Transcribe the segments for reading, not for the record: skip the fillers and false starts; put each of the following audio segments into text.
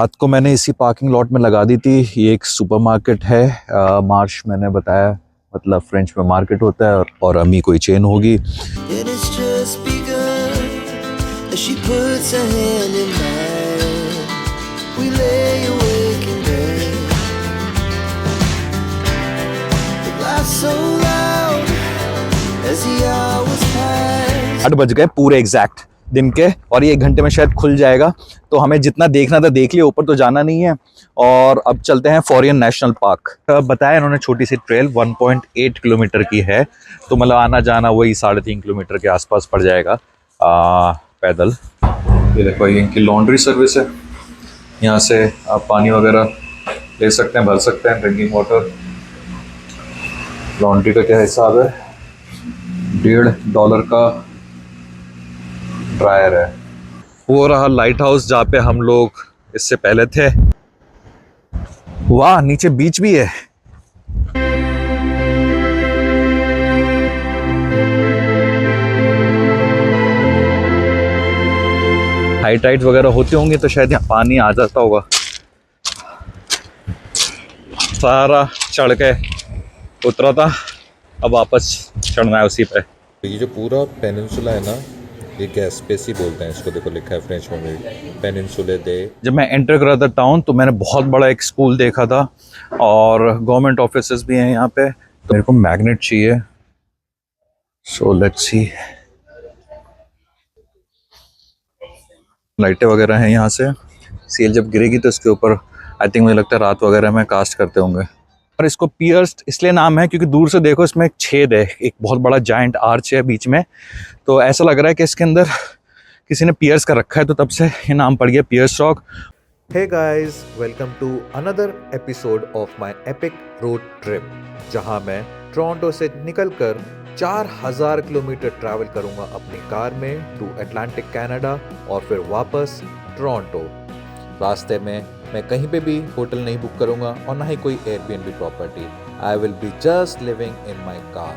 रात को मैंने इसी पार्किंग लॉट में लगा दी थी। ये एक सुपरमार्केट है, मार्श मैंने बताया, मतलब फ्रेंच में मार्केट होता है और अम्मी कोई चेन होगी। And it's just begun as she puts her hand in mine. We lay awake in bed. The laughs so loud as the hours pass. 8 बज गए पूरे एग्जैक्ट दिन के, और ये 1 घंटे में शायद खुल जाएगा। तो हमें जितना देखना था देख लिया, ऊपर तो जाना नहीं है। और अब चलते हैं फॉरियन नेशनल पार्क। बताया इन्होंने छोटी सी ट्रेल 1.8 किलोमीटर की है, तो मतलब आना जाना वही 3.5 किलोमीटर के आसपास पड़ जाएगा पैदल। ये देखो, ये इनकी लॉन्ड्री सर्विस है। यहाँ से आप पानी वगैरह ले सकते हैं, भर सकते हैं, ड्रिंकिंग वाटर। लॉन्ड्री का क्या हिसाब है? $1.5 का ड्रायर है। वो रहा लाइट हाउस जहाँ पे हम लोग इससे पहले थे। वाह, नीचे बीच भी है। हाई टाइड वगैरह होती होंगी तो शायद यहाँ पानी आ जाता होगा। सारा चढ़ के उतरा था, अब वापस चढ़ना है उसी पे। ये जो पूरा पेनिनसुला है ना, ये गैस्पेसी बोलते हैं इसको। देखो लिखा है फ्रेंच में भी, पेनिनसुले दे। जब मैं एंटर करा था टाउन तो मैंने बहुत बड़ा एक स्कूल देखा था और गवर्नमेंट ऑफिसेस भी हैं यहाँ पे। तो मेरे को मैग्नेट चाहिए, सो लेट्स सी। लाइटें वगैरह हैं यहाँ से। सील जब गिरेगी तो इसके ऊपर आई थिंक मुझे लगता है रात वगैरह में कास्ट करते होंगे। और इसको पियर्स्ड इसलिए नाम है क्योंकि दूर से देखो इसमें एक छेद है, एक बहुत बड़ा जायंट आर्च है बीच में। तो ऐसा लग रहा है कि इसके अंदर किसी ने पियर्स कर रखा है, तो तब से ये नाम पड़ गया Pierce Rock. Hey guys, welcome to another episode of my epic road trip, जहां मैं टोरंटो से निकलकर 4000 किलोमीटर ट्रैवल करूंगा अपनी कार में टू अटलांटिक कनाडा और फिर वापस टोरंटो। रास्ते में मैं कहीं पे भी होटल नहीं बुक करूंगा और ना ही कोई Airbnb property. I will be just living in my car.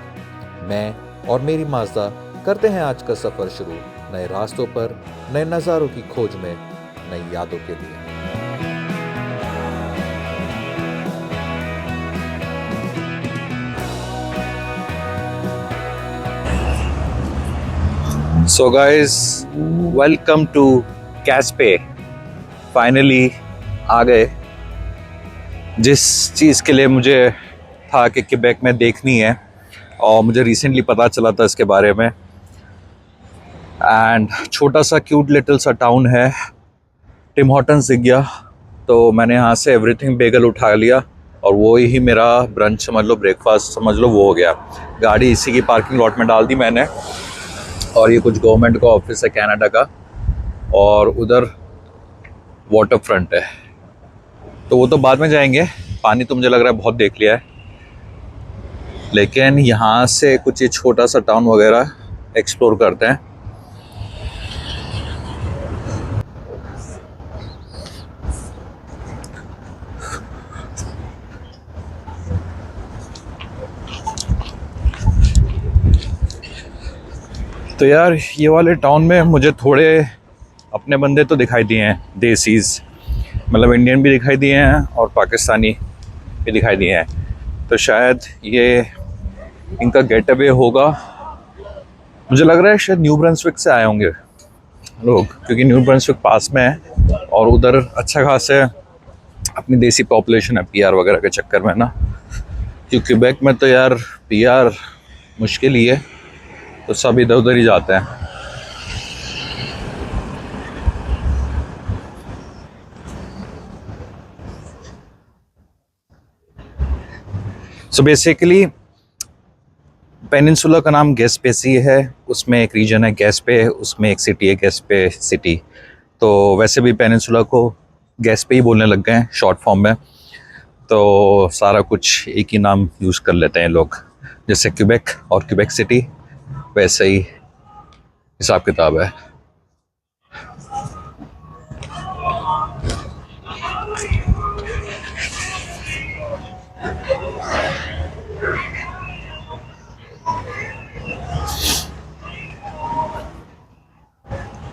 मैं और मेरी माज़दा करते हैं आज का सफ़र शुरू, नए रास्तों पर, नए नज़ारों की खोज में, नई यादों के लिए। So guys, welcome to Caspe. Finally आ गए जिस चीज़ के लिए मुझे था कि क्वेबेक में देखनी है, और मुझे रिसेंटली पता चला था इसके बारे में। एंड छोटा सा क्यूट लिटिल सा टाउन है, टिम हॉर्टन्स दिख गया तो मैंने यहाँ से एवरीथिंग बेगल उठा लिया और वो ही मेरा ब्रंच समझ लो, ब्रेकफास्ट समझ लो, वो हो गया। गाड़ी इसी की पार्किंग लॉट में डाल दी मैंने। और ये कुछ गवर्नमेंट का ऑफिस है कनाडा का, और उधर वाटर फ्रंट है, तो वो तो बाद में जाएंगे। पानी तो मुझे लग रहा है बहुत देख लिया है, लेकिन यहाँ से कुछ ये छोटा सा टाउन वगैरह एक्सप्लोर करते हैं। तो यार ये वाले टाउन में मुझे थोड़े अपने बंदे तो दिखाई दिए हैं, देसीज, मतलब इंडियन भी दिखाई दिए हैं और पाकिस्तानी भी दिखाई दिए हैं। तो शायद ये इनका गेट अवे होगा। मुझे लग रहा है शायद न्यू ब्रंसविक से आए होंगे लोग, क्योंकि न्यू ब्रंसविक पास में है और उधर अच्छा खासा अपनी देसी पॉपुलेशन है पीआर वगैरह के चक्कर में ना। क्योंकि क्वेबेक में तो यार पीआर मुश्किल ही है, तो सब इधर उधर ही जाते हैं। सो बेसिकली पेनिनसुला का नाम गैस्पेसी है, उसमें एक रीजन है गैस्पे, उसमें एक सिटी है गैस्पे सिटी। तो वैसे भी पेनिनसुला को गैस्पे ही बोलने लग गए हैं शॉर्ट फॉर्म में, तो सारा कुछ एक ही नाम यूज़ कर लेते हैं लोग। जैसे क्वेबेक और क्वेबेक सिटी, वैसे ही हिसाब किताब है।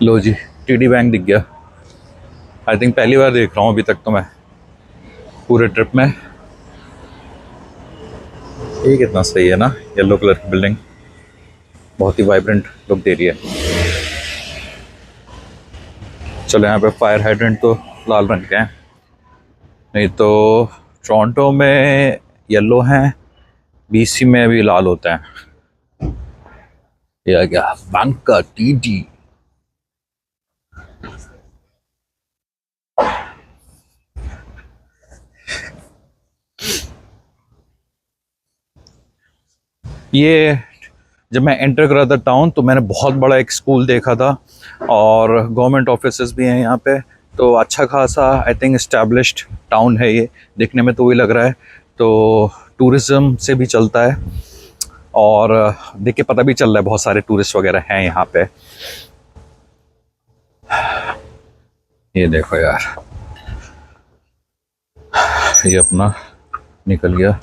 लो जी, टीडी बैंक दिख गया। आई थिंक पहली बार देख रहा हूँ अभी तक तो मैं पूरे ट्रिप में। ये कितना सही है ना, येलो कलर की बिल्डिंग बहुत ही वाइब्रेंट लुक दे रही है। चलो यहाँ पे फायर हाइड्रेंट तो लाल रंग के हैं, नहीं तो टोरंटो में येलो हैं, BC में भी लाल होता है। ये क्या बैंक का TD। ये जब मैं एंटर करा था टाउन तो मैंने बहुत बड़ा एक स्कूल देखा था और गवर्नमेंट ऑफिसेज भी हैं यहाँ पे, तो अच्छा खासा आई थिंक इस्टेब्लिश्ड टाउन है ये, देखने में तो वही लग रहा है। तो टूरिज़्म से भी चलता है और देख के पता भी चल रहा है बहुत सारे टूरिस्ट वगैरह हैं यहाँ पे। ये देखो यार, ये अपना निकल गया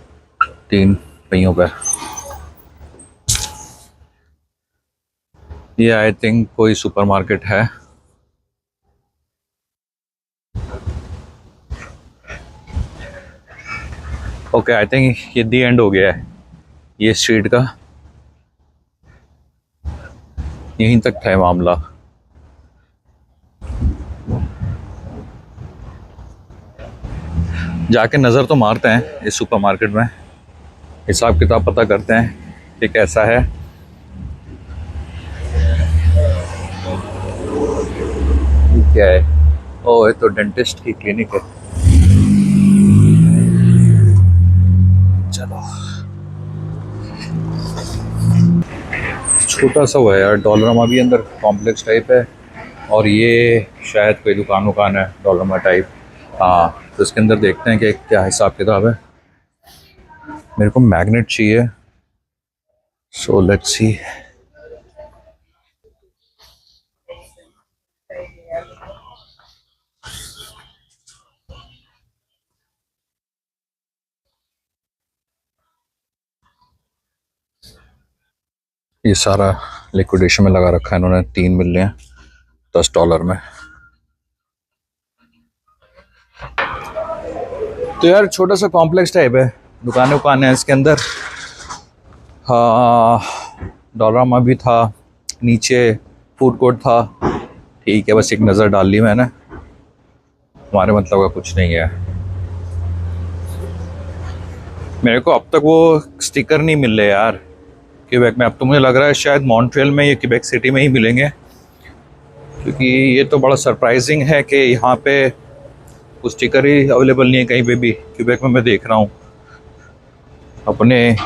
3 पहियों पे। ये आई थिंक कोई सुपरमार्केट है। ओके, आई थिंक ये दी एंड हो गया है ये स्ट्रीट का, यहीं तक था मामला। जाके नज़र तो मारते हैं इस सुपरमार्केट में, हिसाब किताब पता करते हैं कि कैसा है। ये क्या है? ओह, ये तो डेंटिस्ट की क्लिनिक है। चलो, छोटा सा हुआ है यार, डॉलरमा भी अंदर कॉम्प्लेक्स टाइप है और ये शायद कोई दुकान है डॉलरमा टाइप। हाँ, तो इसके अंदर देखते हैं कि क्या हिसाब किताब है। मेरे को मैग्नेट चाहिए, सो लेट्स सी। ये सारा लिक्विडेशन में लगा रखा है इन्होंने, 3 मिल रहे हैं $10 में। तो यार छोटा सा कॉम्प्लेक्स टाइप है, दुकानें हैं इसके अंदर। हाँ, डॉलरमा भी था, नीचे फूड कोर्ट था। ठीक है, बस एक नज़र डाल ली मैंने, हमारे मतलब का कुछ नहीं है। मेरे को अब तक वो स्टिकर नहीं मिल रहे यार क्यूबेक में। अब तो मुझे लग रहा है शायद मॉन्ट्रियल में या क्यूबेक सिटी में ही मिलेंगे, क्योंकि ये तो बड़ा सरप्राइजिंग है कि यहाँ पे कुछ स्टिकर ही अवेलेबल नहीं है कहीं पे भी। क्यूबेक में मैं देख रहा हूँ, अपने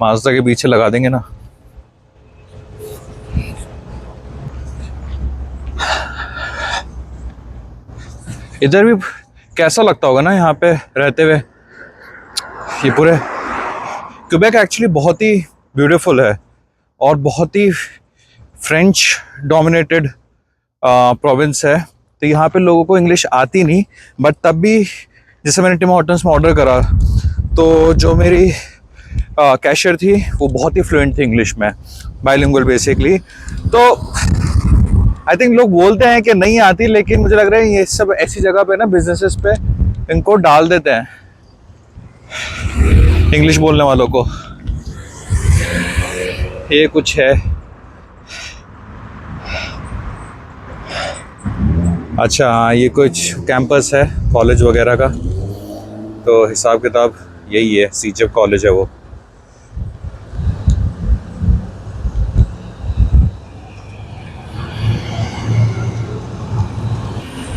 माज़दा के पीछे लगा देंगे ना। इधर भी कैसा लगता होगा ना यहाँ पे रहते हुए। ये पूरे क्यूबेक एक्चुअली बहुत ही ब्यूटीफुल है और बहुत ही फ्रेंच डोमिनेटेड प्रोविंस है, तो यहाँ पे लोगों को इंग्लिश आती नहीं। बट तब भी जैसे मैंने टिम हॉर्टन्स में ऑर्डर करा तो जो मेरी कैशियर थी वो बहुत ही फ्लुएंट थी इंग्लिश में, बाइलिंगुअल बेसिकली। तो आई थिंक लोग बोलते हैं कि नहीं आती, लेकिन मुझे लग रहा है ये सब ऐसी जगह पे ना, बिजनेसेस पे इनको डाल देते हैं इंग्लिश बोलने वालों को। ये कुछ है, अच्छा हाँ, ये कुछ कैंपस है कॉलेज वगैरह का, तो हिसाब किताब यही है। CJF कॉलेज है वो।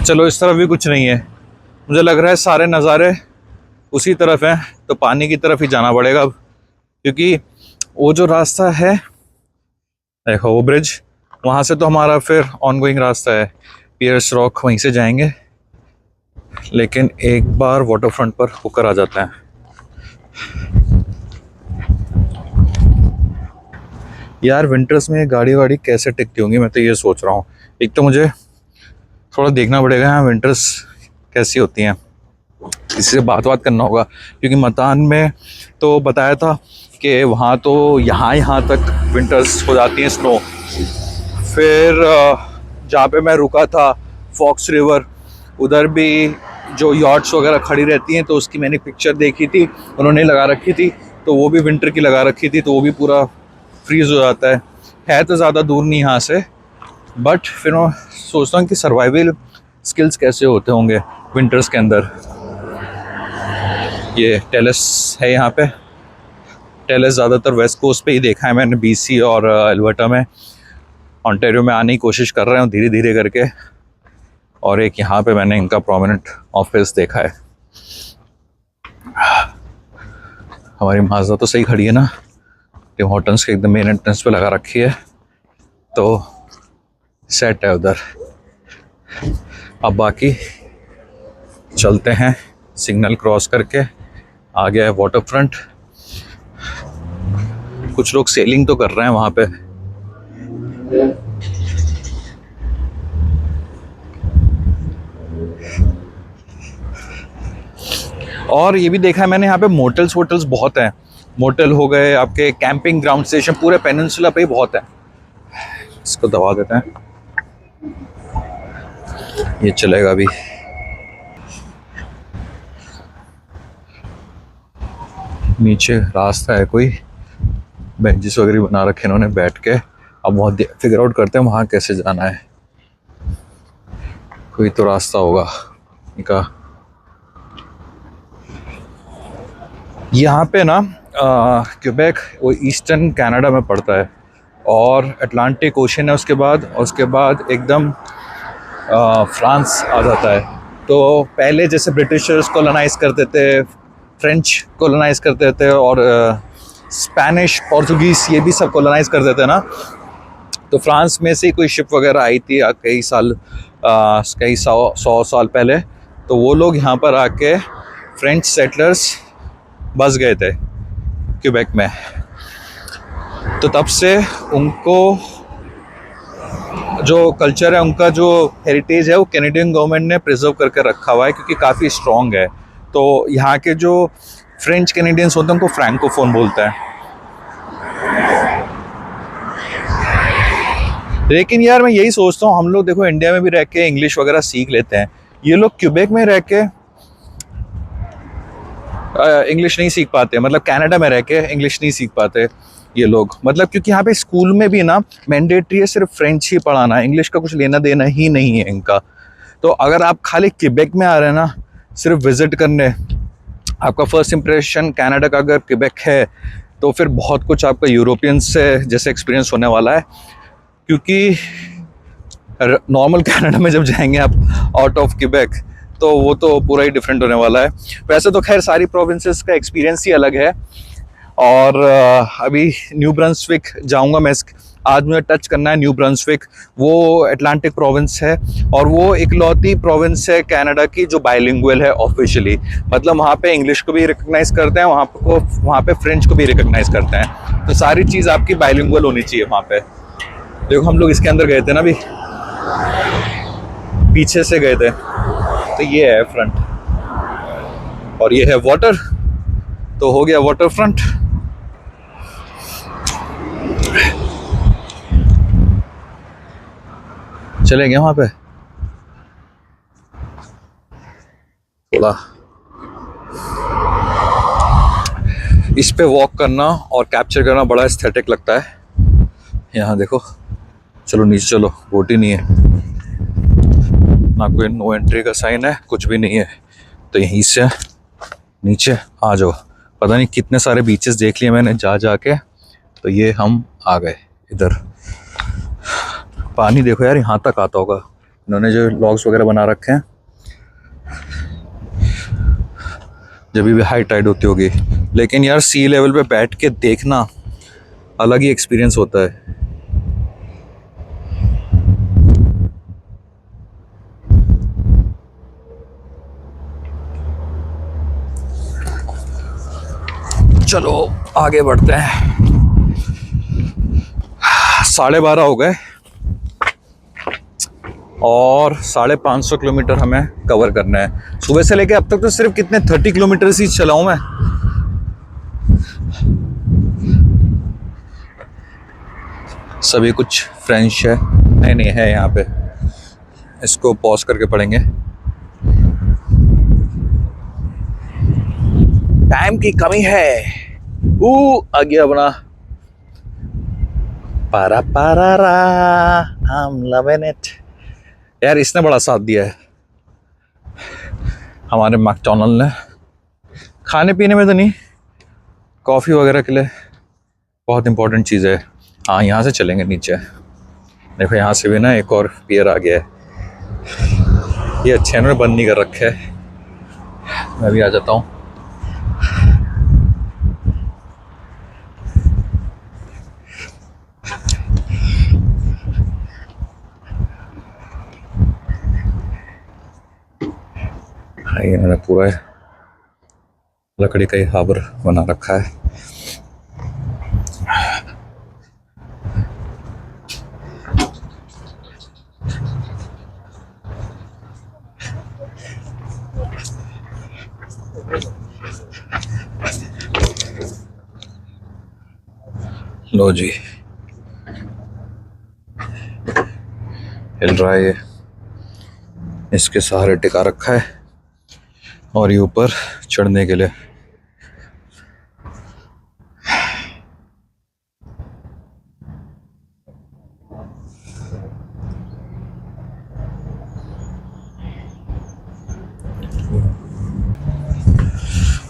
चलो, इस तरफ भी कुछ नहीं है, मुझे लग रहा है सारे नज़ारे उसी तरफ हैं, तो पानी की तरफ ही जाना पड़ेगा अब, क्योंकि वो जो रास्ता है देखो, वो ब्रिज, वहाँ से तो हमारा फिर ऑनगोइंग रास्ता है पियर्स रॉक, वहीं से जाएंगे। लेकिन एक बार वाटर फ्रंट पर होकर आ जाता है। यार विंटर्स में गाड़ी वाड़ी कैसे टिकती होंगी, मैं तो ये सोच रहा हूँ। एक तो मुझे थोड़ा देखना पड़ेगा यहाँ विंटर्स कैसी होती हैं, किसी से बात करना होगा, क्योंकि मतान में तो बताया था कि वहाँ तो यहाँ तक विंटर्स हो जाती हैं स्नो। फिर जहाँ पे मैं रुका था फॉक्स रिवर, उधर भी जो यॉट्स वगैरह खड़ी रहती हैं, तो उसकी मैंने पिक्चर देखी थी, उन्होंने लगा रखी थी, तो वो भी विंटर की लगा रखी थी, तो वो भी पूरा फ्रीज़ हो जाता है तो ज़्यादा दूर नहीं यहाँ से, बट फिर मैं सोचता हूँ कि सर्वाइवल स्किल्स कैसे होते होंगे विंटर्स के अंदर। ये टेलस है यहाँ पे। टेलस ज़्यादातर वेस्ट कोस्ट पे ही देखा है मैंने, BC और एल्बर्टा में। ऑन्टेरियो में आने की कोशिश कर रहे हूँ धीरे धीरे करके, और एक यहाँ पे मैंने इनका प्रोमिनेंट ऑफिस देखा है। हमारी माज़दा तो सही खड़ी है ना, टिम हॉर्टन्स के एकदम मेन एंट्रेंस पे लगा रखी है, तो सेट है उधर। अब बाकी चलते हैं, सिग्नल क्रॉस करके आ गया है वाटर फ्रंट। कुछ लोग सेलिंग तो कर रहे हैं वहाँ पे। और ये भी देखा है मैंने, यहाँ पे मोटल्स वोटल्स बहुत हैं। मोटल हो गए आपके, कैंपिंग ग्राउंड स्टेशन पूरे पेनिनसुला पे ही बहुत है। इसको दबा देते हैं, ये चलेगा अभी। नीचे रास्ता है, कोई बेंचेस वगैरह बना रखे इन्होंने बैठ के। अब वहाँ फिगर आउट करते हैं वहाँ कैसे जाना है, कोई तो रास्ता होगा इनका। यहाँ पे ना क्यूबेक वो ईस्टर्न कनाडा में पड़ता है, और अटलांटिक ओशन है उसके बाद, और उसके बाद एकदम फ्रांस आ जाता है। तो पहले जैसे ब्रिटिशर्स कॉलोनाइज करते थे, फ्रेंच कॉलोनाइज करते थे, और स्पेनिश पोर्चुगीज़ ये भी सब कॉलोनाइज करते थे ना। तो फ्रांस में से ही कोई शिप वगैरह आई थी कई सौ साल पहले, तो वो लोग यहाँ पर आके फ्रेंच सेटलर्स बस गए थे क्यूबेक में। तो तब से उनको जो कल्चर है, उनका जो हेरिटेज है, वो कैनेडियन गवर्नमेंट ने प्रिजर्व करके रखा हुआ है, क्योंकि काफ़ी स्ट्रॉन्ग है। तो यहाँ के जो फ्रेंच कैनेडियंस होते हैं उनको फ्रैंकोफोन बोलते हैं। लेकिन यार मैं यही सोचता हूँ, हम लोग देखो इंडिया में भी रह के इंग्लिश वगैरह सीख लेते हैं, ये लोग क्यूबेक में रह के इंग्लिश नहीं सीख पाते, मतलब कनाडा में रह के इंग्लिश नहीं सीख पाते ये लोग। मतलब क्योंकि यहाँ पे स्कूल में भी ना मैंडेटरी है सिर्फ फ्रेंच ही पढ़ाना, इंग्लिश का कुछ लेना देना ही नहीं है इनका। तो अगर आप खाली क्यूबेक में आ रहे हैं ना सिर्फ विजिट करने, आपका फर्स्ट इंप्रेशन कनाडा का अगर क्यूबेक है, तो फिर बहुत कुछ आपका यूरोपियन से जैसे एक्सपीरियंस होने वाला है। क्योंकि नॉर्मल कनाडा में जब जाएंगे आप आउट ऑफ क्यूबेक, तो वो तो पूरा ही डिफरेंट होने वाला है। वैसे तो खैर सारी प्रोविंसेस का एक्सपीरियंस ही अलग है। और अभी न्यू ब्रंसविक जाऊंगा मैं, आज मुझे टच करना है न्यू ब्रंसविक। वो अटलांटिक प्रोविंस है, और वो इकलौती प्रोविंस है कनाडा की जो बाइलिंगुअल है ऑफिशियली। मतलब वहाँ पे इंग्लिश को भी रिकग्नाइज करते हैं, वहाँ पे फ्रेंच को भी रिकग्नाइज करते हैं। तो सारी चीज़ आपकी बाइलिंगुअल होनी चाहिए वहाँ पे। देखो हम लोग इसके अंदर गए थे ना, अभी पीछे से गए थे, तो ये है फ्रंट, और ये है वाटर, तो हो गया वाटर फ्रंट। चलेंगे वहां पे थोड़ा, इस पे वॉक करना और कैप्चर करना बड़ा एस्थेटिक लगता है। यहाँ देखो, चलो नीचे चलो, बोट ही नहीं है ना, कोई नो एंट्री का साइन है, कुछ भी नहीं है। तो यहीं से नीचे आ जाओ। पता नहीं कितने सारे बीचेस देख लिए मैंने जा के, तो ये हम आ गए इधर। पानी देखो यार, यहाँ तक आता होगा, इन्होंने जो लॉग्स वगैरह बना रखे हैं, जब भी हाई टाइड होती होगी। लेकिन यार सी लेवल पे बैठ के देखना अलग ही एक्सपीरियंस होता है। चलो आगे बढ़ते हैं। 12:30 हो गए और 550 किलोमीटर हमें कवर करना है। सुबह से लेके अब तक तो सिर्फ कितने 30 किलोमीटर ही चला हूं मैं। सभी कुछ फ्रेंच है, नहीं है यहाँ पे। इसको पॉज करके पढ़ेंगे। टाइम की कमी है। आ गया अपना पारा पारा रा, I'm loving it। यार इसने बड़ा साथ दिया है हमारे मैकडॉनल्ड ने, खाने पीने में तो नहीं, कॉफ़ी वगैरह के लिए बहुत इंपॉर्टेंट चीज़ है। हाँ यहाँ से चलेंगे नीचे, देखो यहाँ से भी ना एक और पियर आ गया है। ये अच्छे इन्होंने बंद नहीं कर रखे है, मैं भी आ जाता हूँ। भाई इन्होंने पूरा लकड़ी का ही हार्बर बना रखा है। लो जी, हिल रहा है ये, इसके सहारे टिका रखा है और ये ऊपर चढ़ने के लिए।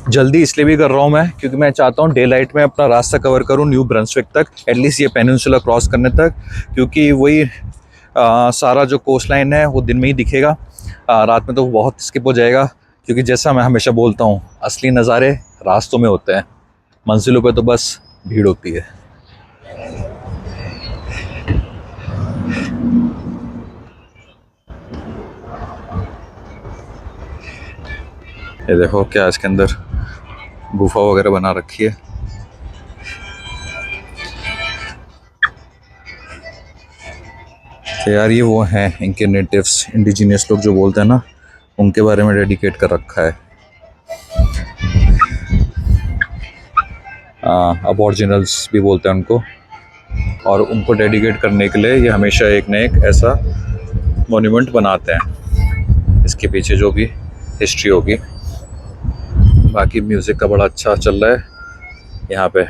जल्दी इसलिए भी कर रहा हूँ मैं क्योंकि मैं चाहता हूँ डे लाइट में अपना रास्ता कवर करूँ न्यू ब्रंसविक तक, एटलीस्ट ये पेनिनसुला क्रॉस करने तक, क्योंकि वही सारा जो कोस्ट लाइन है वो दिन में ही दिखेगा। रात में तो बहुत स्किप हो जाएगा, क्योंकि जैसा मैं हमेशा बोलता हूँ असली नज़ारे रास्तों में होते हैं, मंजिलों पे तो बस भीड़ होती है। ये देखो क्या इसके अंदर गुफा वगैरह बना रखी है। तो यार ये वो हैं इनके नेटिव्स, इंडिजिनियस लोग जो बोलते हैं ना, उनके बारे में डेडिकेट कर रखा है। अबॉर्जिनल्स भी बोलते हैं उनको, और उनको डेडिकेट करने के लिए ये हमेशा एक न एक ऐसा मॉन्यूमेंट बनाते हैं। इसके पीछे जो भी हिस्ट्री होगी। बाकी म्यूज़िक का बड़ा अच्छा चल रहा है यहाँ पे।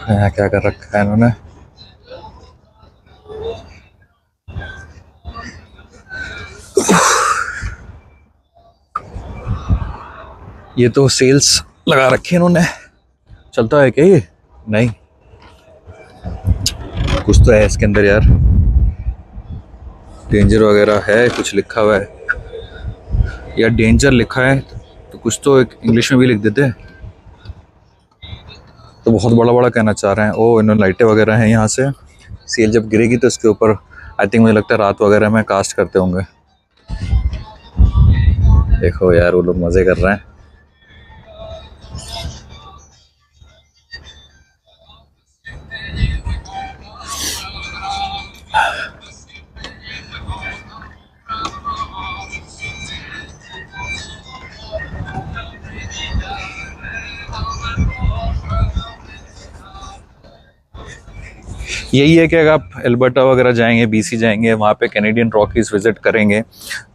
यहाँ क्या कर रखा है इन्होंने, ये तो सेल्स लगा रखी है इन्होंने। चलता है क्या ये? नहीं, कुछ तो है इसके अंदर यार, डेंजर वगैरह है, कुछ लिखा हुआ है या डेंजर लिखा है तो कुछ तो एक इंग्लिश में भी लिख देते हैं, तो बहुत बड़ा बड़ा कहना चाह रहे हैं। ओ इन्होंने लाइटें वगैरह हैं यहाँ से, सेल जब गिरेगी तो इसके ऊपर आई थिंक मुझे लगता है रात वगैरह में कास्ट करते होंगे। देखो यार वो लोग मज़े कर रहे हैं। यही है कि अगर आप एल्बर्टा वगैरह जाएंगे, बीसी जाएंगे, वहाँ पे कैनेडियन रॉकीज विज़िट करेंगे,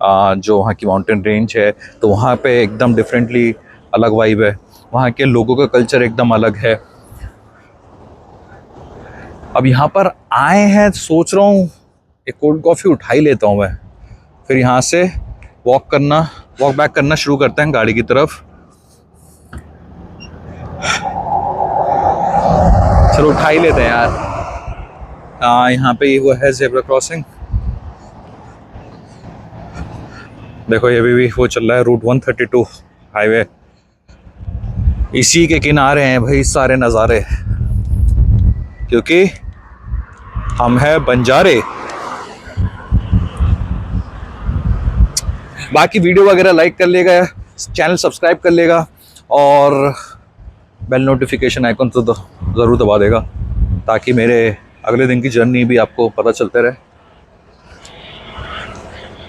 जो वहाँ की माउंटेन रेंज है, तो वहाँ पे एकदम डिफरेंटली अलग वाइब है। वहाँ के लोगों का कल्चर एकदम अलग है। अब यहाँ पर आए हैं, सोच रहा हूँ एक कोल्ड कॉफ़ी उठा ही लेता हूँ मैं, फिर यहाँ से वॉक बैक करना शुरू करते हैं गाड़ी की तरफ। चलो उठा ही लेते हैं यार। यहाँ पे ये वो है ज़ेब्रा क्रॉसिंग, देखो ये भी वो चल रहा है रूट 132 हाईवे। इसी के किनारे हैं भाई सारे नज़ारे, क्योंकि हम हैं बंजारे। बाकी वीडियो वगैरह लाइक कर लेगा, चैनल सब्सक्राइब कर लेगा और बेल नोटिफिकेशन आइकन तो ज़रूर दबा देगा, ताकि मेरे अगले दिन की जर्नी भी आपको पता चलते रहे।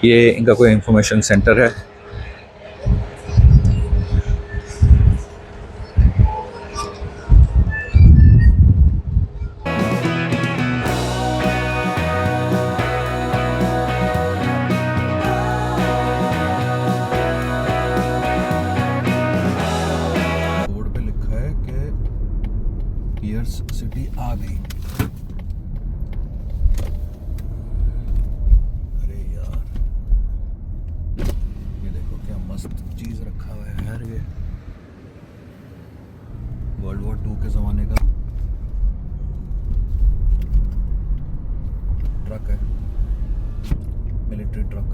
ये इनका कोई इंफॉर्मेशन सेंटर है। पियर्स सिटी आ गई। अरे यार ये देखो क्या मस्त चीज़ रखा हुआ है यार, ये वर्ल्ड वॉर 2 के ज़माने का ट्रक है, मिलिट्री ट्रक।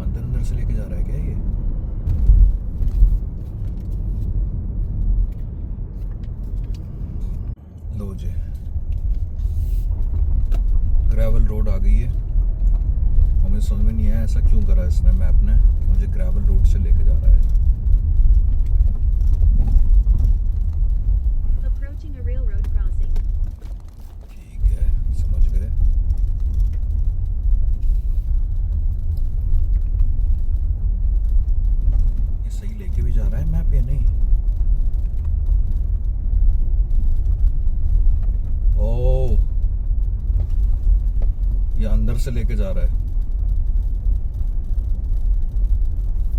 अंदर अंदर से लेके जा रहा है क्या ये? लो जी, ग्रेवल रोड आ गई है। हमें समझ में नहीं आया ऐसा क्यों करा इसने मैप ने, मुझे ग्रेवल रोड से लेके जा रहा है। Approaching a railroad crossing. ठीक है, समझ गए। ये सही लेके भी जा रहा है मैप या नहीं? ओह, ये अंदर से लेके जा रहा है।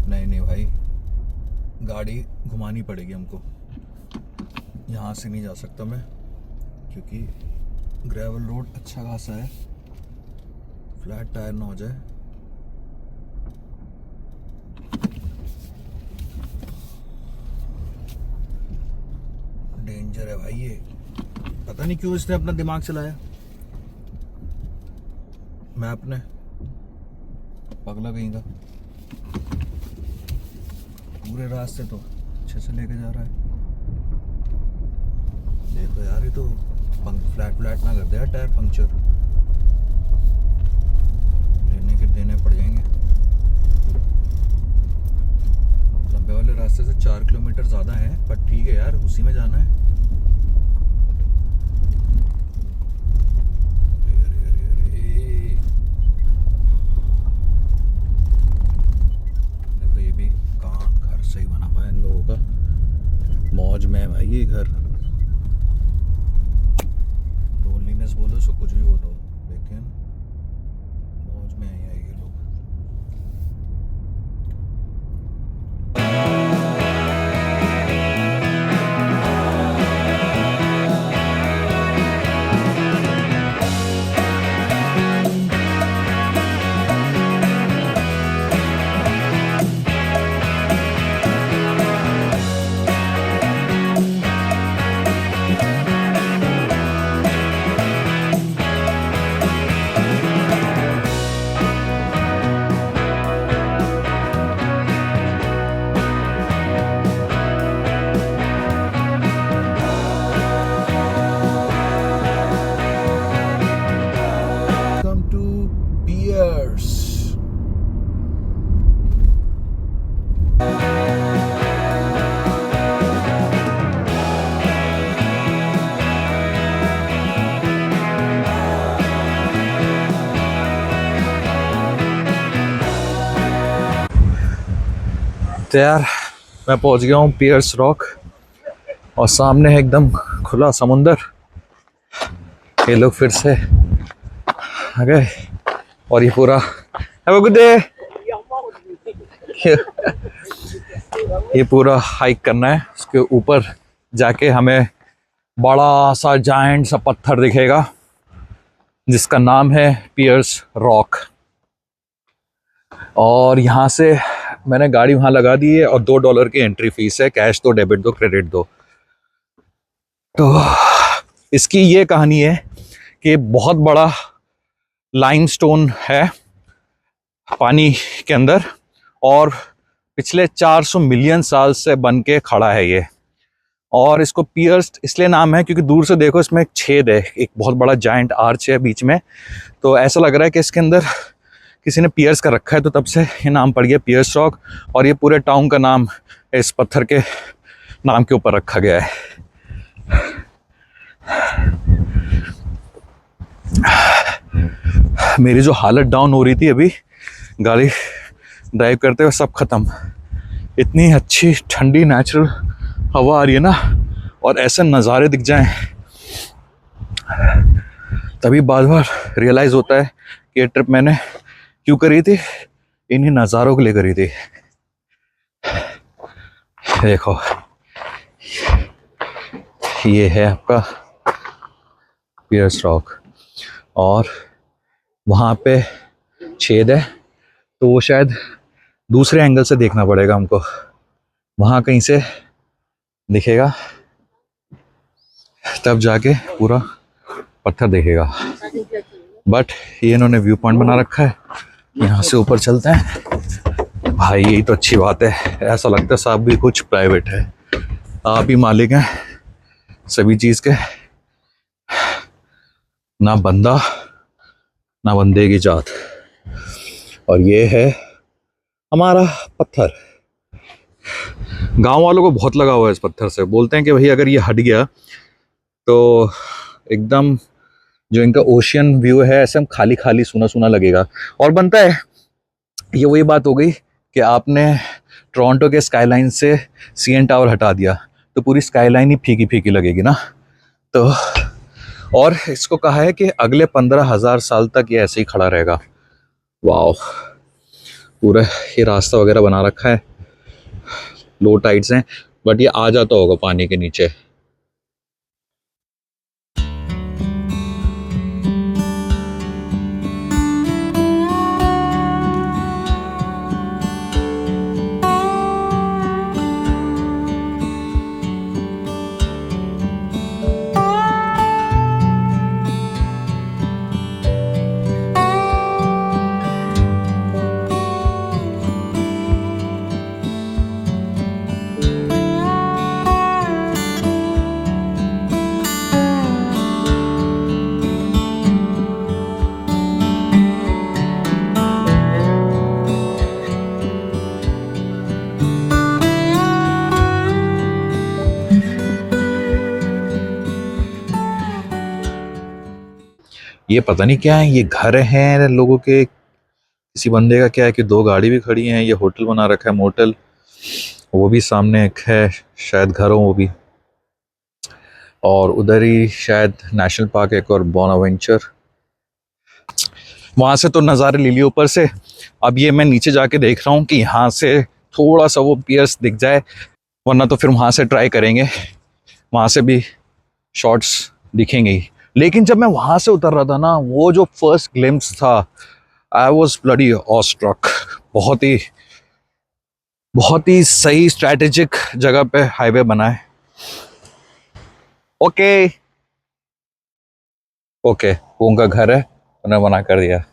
नहीं नहीं भाई, गाड़ी घुमानी पड़ेगी हमको, यहाँ से नहीं जा सकता मैं, क्योंकि ग्रेवल रोड अच्छा खासा है, फ्लैट टायर ना हो जाए। डेंजर है भाई ये, पता नहीं क्यों इसने अपना दिमाग चलाया मैप ने, पगला कहीं का। पूरे रास्ते तो अच्छे से लेके जा रहा है। देखो यार, ये तो फ्लैट ना कर दे यार, टायर पंक्चर लेने के देने पड़ जाएंगे। लंबे वाले रास्ते से 4 किलोमीटर ज़्यादा है, पर ठीक है यार, उसी में जाना है। देखो ये भी कहाँ घर सही बना हुआ है इन लोगों का, मौज में है भाई ये घर। लोनलीनेस बोलो सो कुछ भी बोलो, लेकिन मौज में है ये लोग। Come to Pierce. तो यार मैं पहुंच गया हूँ पियर्स रॉक, और सामने है एकदम खुला समुंदर। ये लोग फिर से आ गए, और ये पूरा हैव अ गुड डे। ये पूरा हाइक करना है, उसके ऊपर जाके हमें बड़ा सा जायंट सा पत्थर दिखेगा जिसका नाम है पियर्स रॉक। और यहाँ से मैंने गाड़ी वहाँ लगा दी है, और $2 की एंट्री फीस है, कैश दो, डेबिट दो, क्रेडिट दो। तो इसकी ये कहानी है कि बहुत बड़ा लाइमस्टोन है पानी के अंदर, और पिछले 400 मिलियन साल से बन के खड़ा है ये। और इसको पियर्स्ड इसलिए नाम है क्योंकि दूर से देखो इसमें एक छेद है, एक बहुत बड़ा जायंट आर्च है बीच में, तो ऐसा लग रहा है कि इसके अंदर किसी ने पियर्स का रखा है, तो तब से ये नाम पड़ गया पियर्स रॉक। और ये पूरे टाउन का नाम इस पत्थर के नाम के ऊपर रखा गया है। मेरी जो हालत डाउन हो रही थी अभी गाड़ी ड्राइव करते हुए, सब खत्म। इतनी अच्छी ठंडी नेचुरल हवा आ रही है ना, और ऐसे नज़ारे दिख जाएं, तभी बार बार रियलाइज़ होता है कि ये ट्रिप मैंने क्यों करी थी, इन्हीं नज़ारों के लिए करी थी। देखो ये है आपका पियर्स रॉक, और वहाँ पे छेद है, तो वो शायद दूसरे एंगल से देखना पड़ेगा हमको, वहाँ कहीं से दिखेगा तब जाके पूरा पत्थर दिखेगा। बट ये इन्होंने व्यू पॉइंट बना रखा है, यहाँ से ऊपर चलते हैं। भाई यही तो अच्छी बात है, ऐसा लगता है सब भी कुछ प्राइवेट है, आप ही मालिक हैं सभी चीज़ के, ना बंदा ना बंदे की जात। और ये है हमारा पत्थर। गांव वालों को बहुत लगा हुआ है इस पत्थर से, बोलते हैं कि भाई अगर ये हट गया तो एकदम जो इनका ओशियन व्यू है ऐसे हम खाली खाली सूना सूना लगेगा। और बनता है, ये वही बात हो गई कि आपने टोरंटो के स्काईलाइन से सीएन टावर हटा दिया तो पूरी स्काईलाइन ही फीकी फीकी लगेगी ना। तो और इसको कहा है कि अगले 15,000 साल तक ये ऐसे ही खड़ा रहेगा। वाह, पूरा ये रास्ता वगैरह बना रखा है, लो टाइड्स हैं, बट ये आ जाता होगा पानी के नीचे। ये पता नहीं क्या है, ये घर हैं लोगों के, किसी बंदे का क्या है कि 2 गाड़ी भी खड़ी हैं, ये होटल बना रखा है, मोटल, वो भी सामने एक है, शायद घर हो वो भी, और उधर ही शायद नेशनल पार्क एक और बोनावेंचर। वहाँ से तो नज़ारे ले लिए ऊपर से। अब ये मैं नीचे जाके देख रहा हूँ कि यहाँ से थोड़ा सा वो पियर्स दिख जाए, वरना तो फिर वहाँ से ट्राई करेंगे, वहाँ से भी शॉट्स दिखेंगे ही। लेकिन जब मैं वहाँ से उतर रहा था ना, वो जो फर्स्ट ग्लिम्स था, आई वॉज ब्लडी ऑस्ट्रक। बहुत ही सही स्ट्रैटेजिक जगह पे हाईवे बना है। ओके, वो उनका घर है, उन्हें मना कर दिया,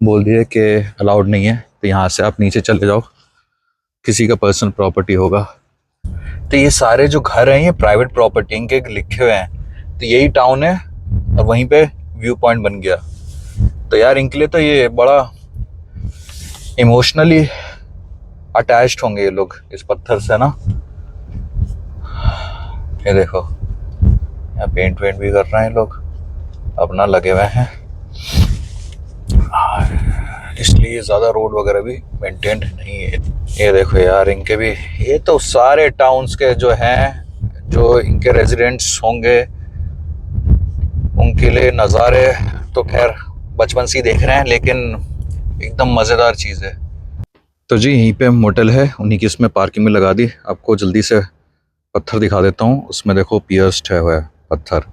बोल दिया कि अलाउड नहीं है, तो यहाँ से आप नीचे चले जाओ, किसी का पर्सनल प्रॉपर्टी होगा। तो ये सारे जो घर हैं ये प्राइवेट प्रॉपर्टी इनके लिखे हुए हैं। तो यही टाउन है और वहीं पे व्यू पॉइंट बन गया। तो यार इनके लिए तो ये बड़ा इमोशनली अटैच्ड होंगे ये लोग इस पत्थर से ना। ये देखो यहाँ पेंट वेंट भी कर रहे हैं लोग, अपना लगे हुए हैं, इसलिए ज़्यादा रोड वगैरह भी मेंटेन्ड नहीं है। ये देखो यार इनके भी, ये तो सारे टाउन्स के जो हैं, जो इनके रेजिडेंट्स होंगे, उनके लिए नज़ारे तो खैर बचपन से ही देख रहे हैं, लेकिन एकदम मज़ेदार चीज़ है। तो जी यहीं पे मोटल है, उन्हीं की इसमें पार्किंग में लगा दी। आपको जल्दी से पत्थर दिखा देता हूँ, उसमें देखो पियर्स्ड है हुआ है पत्थर,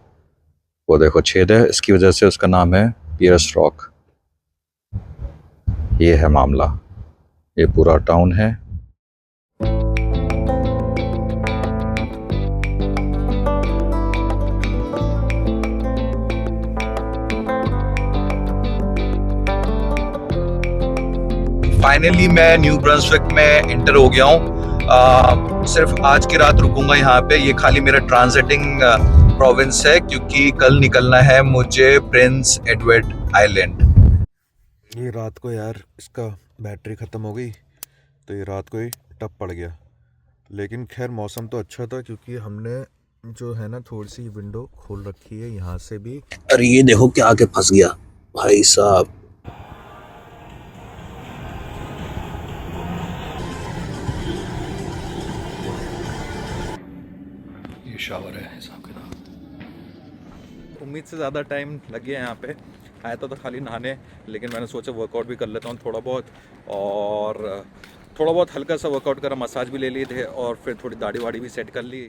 वो देखो छेद है, इसकी वजह से उसका नाम है पियर्स रॉक। ये है मामला, ये पूरा टाउन है। फाइनली मैं न्यू ब्रंसविक में इंटर हो गया हूँ। सिर्फ आज की रात रुकूंगा यहाँ पे, ये खाली मेरा ट्रांजिटिंग प्रोविंस है, क्योंकि कल निकलना है मुझे प्रिंस एडवर्ड आइलैंड। ये रात को यार इसका बैटरी ख़त्म हो गई, तो ये रात को ही टप पड़ गया। लेकिन खैर मौसम तो अच्छा था, क्योंकि हमने जो है ना थोड़ी सी विंडो खोल रखी है यहाँ से भी। अरे ये देखो क्या आके फंस गया भाई साहब। ये शावर है हिसाब किताब। उम्मीद से ज़्यादा टाइम लग गया यहाँ पे। आया तो खाली नहाने, लेकिन मैंने सोचा वर्कआउट भी कर लेता हूँ थोड़ा बहुत, और थोड़ा बहुत हल्का सा वर्कआउट करा, मसाज भी ले लिए थे, और फिर थोड़ी दाढ़ी वाड़ी भी सेट कर ली।